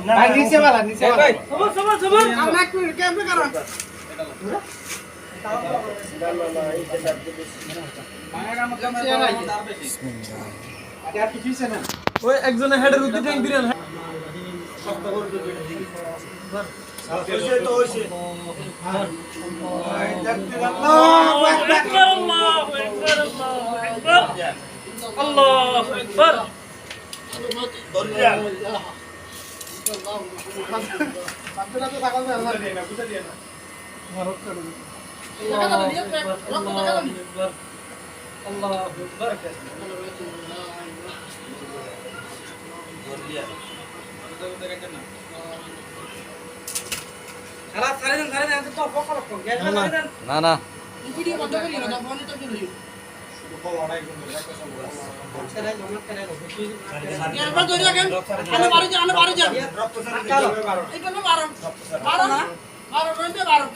ভাই নিচে वाला ভাই সবর আমরা একটু ক্যামেরা করো ওই একজনের হেডের উদ্দি ট্যাঙ্ক দিলেন শব্দ করে দিই না না ভিডিও বন্ধ করি না ফোন তো করি এরপর ধরে রাখেন আনে বাড়ি যান এইখানে 12 না 12 রইতে 12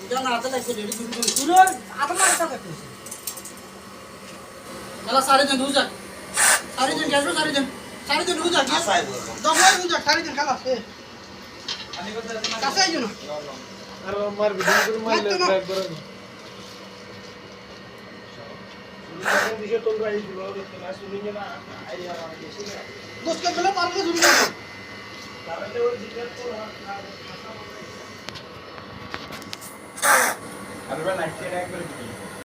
জানা আতে লাগছে রেডি শুরু আতে মারটা দেখো চলা সাড়ে দিন রুজা সাড়ে দিন গ্যাস সাড়ে দিন রুজা দফাই রুজা সাড়ে দিন খালাস আমি কথা কাছে আইছো না আর মার ভিডিও করে মারলে ব্যাক করে নি দিকে তোল রাই দিল না শুনি না আইডিয়া আমার বেশি না দোস্ত গেলে পারলে শুরু করো তাহলে ওই জিজ্ঞেস করো আর ভাই নাইট একবার